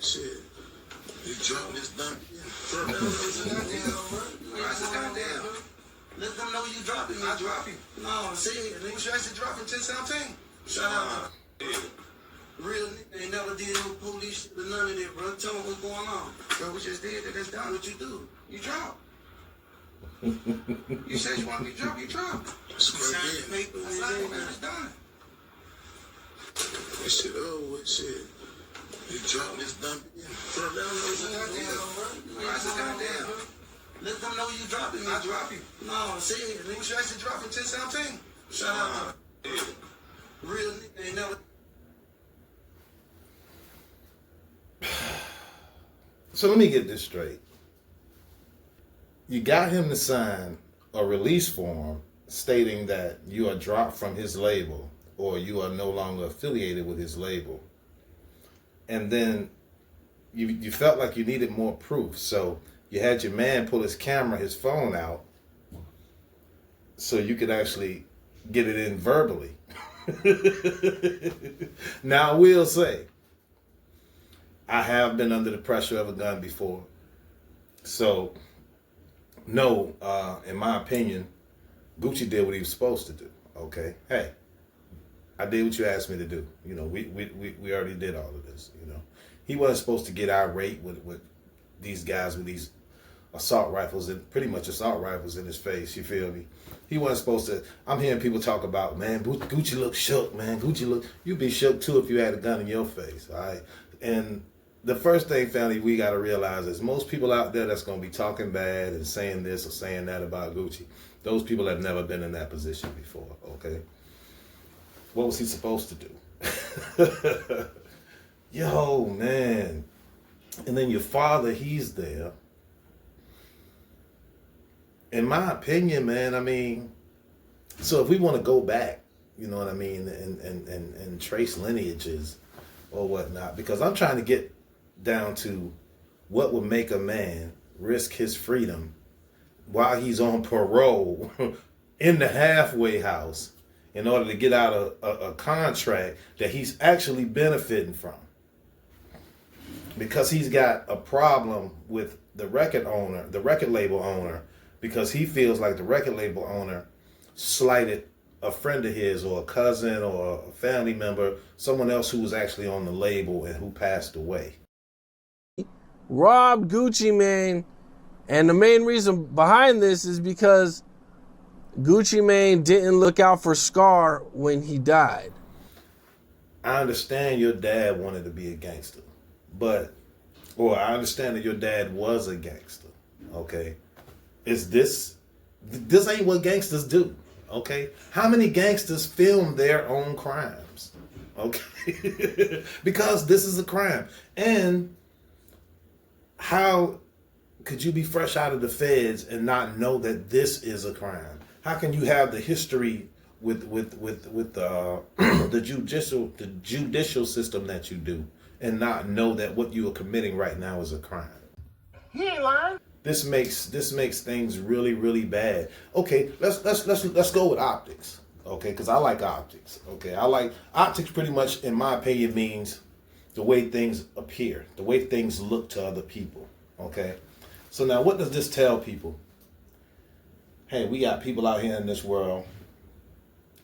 shit. You dropping this dumb. Let them know you dropping me. I drop you. No, see, nigga, you actually dropping 10-17. Shout out. Real nigga ain't never did no police shit or none of that, bro. Tell me what's going on. Bro, we just did that. That's done. What you do? You drop. You said you want me to drop, you drop. Sign the paper. It's done. This shit over with, shit. You dropping this dumb. Let them know you dropping me. I drop you. No, see, nigga, you actually dropping 10-17. Shout out. Real nigga ain't never. So let me get this straight. You got him to sign a release form stating that you are dropped from his label or you are no longer affiliated with his label. And then you felt like you needed more proof. So you had your man pull his camera, his phone out, so you could actually get it in verbally. Now I will say, I have been under the pressure of a gun before. So, no, in my opinion, Gucci did what he was supposed to do. Okay, hey, I did what you asked me to do. You know, we already did all of this. You know, he wasn't supposed to get irate with these guys with these assault rifles and pretty much assault rifles in his face. You feel me? He wasn't supposed to. I'm hearing people talk about, man, Gucci look shook, man. Gucci look. You'd be shook too if you had a gun in your face. All right, and the first thing, family, we got to realize is most people out there that's going to be talking bad and saying this or saying that about Gucci, those people have never been in that position before, okay? What was he supposed to do? Yo, man. And then your father, he's there. In my opinion, man, I mean, so if we want to go back, you know what I mean, and trace lineages or whatnot, because I'm trying to get down to what would make a man risk his freedom while he's on parole in the halfway house in order to get out a contract that he's actually benefiting from, because he's got a problem with the record label owner, because he feels like the record label owner slighted a friend of his or a cousin or a family member, someone else who was actually on the label and who passed away. Robbed Gucci Mane, and the main reason behind this is because Gucci Mane didn't look out for Scar when he died. I understand your dad wanted to be a gangster, or I understand that your dad was a gangster, okay? This ain't what gangsters do, okay? How many gangsters film their own crimes, okay? Because this is a crime. And how could you be fresh out of the feds and not know that this is a crime? How can you have the history with the judicial system that you do and not know that what you are committing right now is a crime? He ain't lying. This makes things really, really bad. Okay, let's go with optics. Okay, because I like optics. Okay, I like optics. Pretty much, in my opinion, means the way things appear, the way things look to other people. Okay, so now what does this tell people? Hey, we got people out here in this world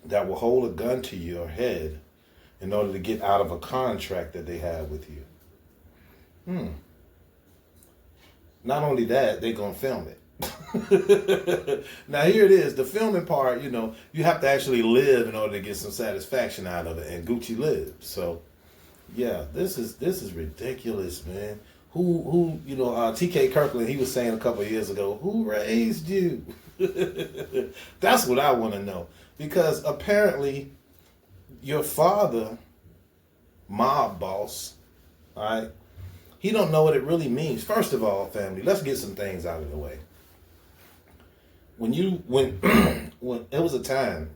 that will hold a gun to your head in order to get out of a contract that they have with you. Not only that, they're going to film it. Now, here it is. The filming part, you know, you have to actually live in order to get some satisfaction out of it. And Gucci lived. So, yeah, this is ridiculous, man. Who you know, TK Kirkland, he was saying a couple of years ago, who raised you? That's what I want to know. Because apparently your father, mob boss, all right, he don't know what it really means. First of all, family, let's get some things out of the way. When there was a time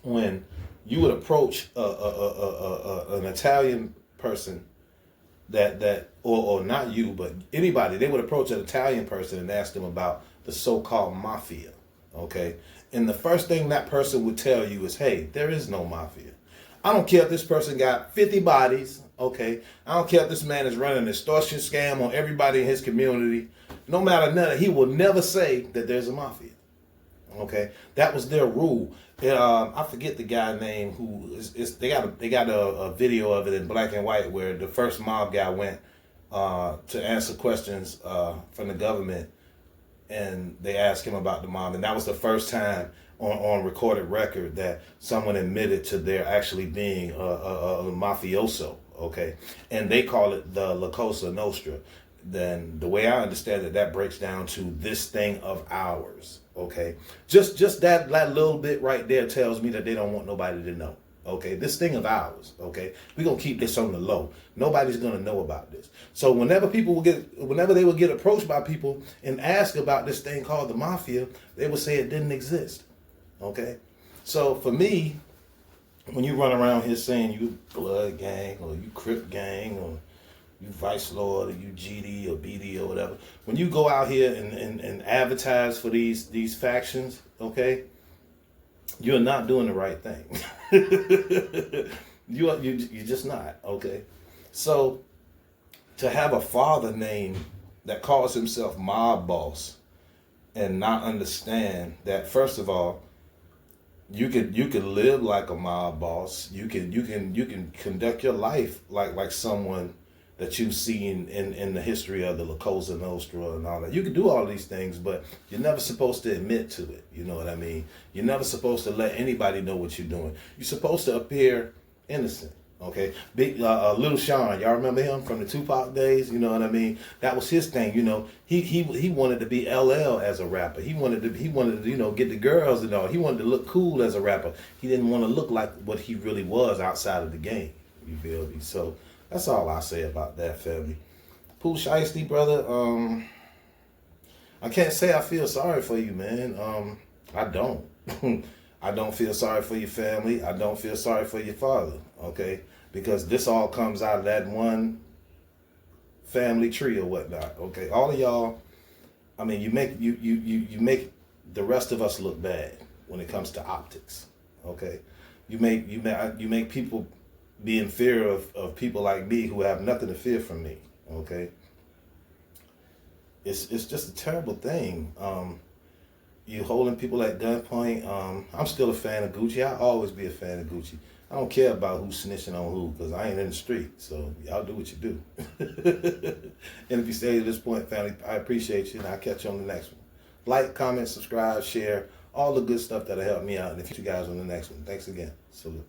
when you would approach an Italian person or not you, but anybody, they would approach an Italian person and ask them about the so-called mafia, okay? And the first thing that person would tell you is, hey, there is no mafia. I don't care if this person got 50 bodies, okay? I don't care if this man is running an extortion scam on everybody in his community. No matter none, he will never say that there's a mafia, okay? That was their rule. I forget the guy name who is they got a video of it in black and white where the first mob guy went to answer questions from the government, and they asked him about the mob, and that was the first time on recorded record that someone admitted to there actually being a mafioso, okay? And they call it the La Cosa Nostra. Then the way I understand it, that breaks down to this thing of ours, okay? Just that little bit right there tells me that they don't want nobody to know, okay? This thing of ours, okay? We're going to keep this on the low. Nobody's going to know about this. So whenever they would get approached by people and ask about this thing called the mafia, they would say it didn't exist, okay? So for me, when you run around here saying you blood gang or you Crip gang or you Vice Lord or you GD or BD or whatever, when you go out here and advertise for these factions, okay, you're not doing the right thing. You're just not, okay? So to have a father name that calls himself mob boss and not understand that, first of all, you could live like a mob boss. You can conduct your life like someone that you've seen in the history of the La Cosa Nostra and all that. You can do all these things, but you're never supposed to admit to it. You know what I mean? You're never supposed to let anybody know what you're doing. You're supposed to appear innocent, okay? Big Little Sean, y'all remember him from the Tupac days? You know what I mean? That was his thing. You know, he wanted to be LL as a rapper. He wanted to get the girls and all. He wanted to look cool as a rapper. He didn't want to look like what he really was outside of the game. You feel me? So that's all I say about that, family. Pooh Shiesty, brother. I can't say I feel sorry for you, man. I don't. I don't feel sorry for your family. I don't feel sorry for your father, okay? Because this all comes out of that one family tree or whatnot, okay? All of y'all, I mean, you make the rest of us look bad when it comes to optics, okay? You make people be in fear of people like me who have nothing to fear from me, okay? It's just a terrible thing. You holding people at gunpoint. I'm still a fan of Gucci. I'll always be a fan of Gucci. I don't care about who's snitching on who, because I ain't in the street. So y'all do what you do. And if you stay to this point, family, I appreciate you, and I'll catch you on the next one. Like, comment, subscribe, share, all the good stuff that'll help me out. And if you guys on the next one. Thanks again. Salute.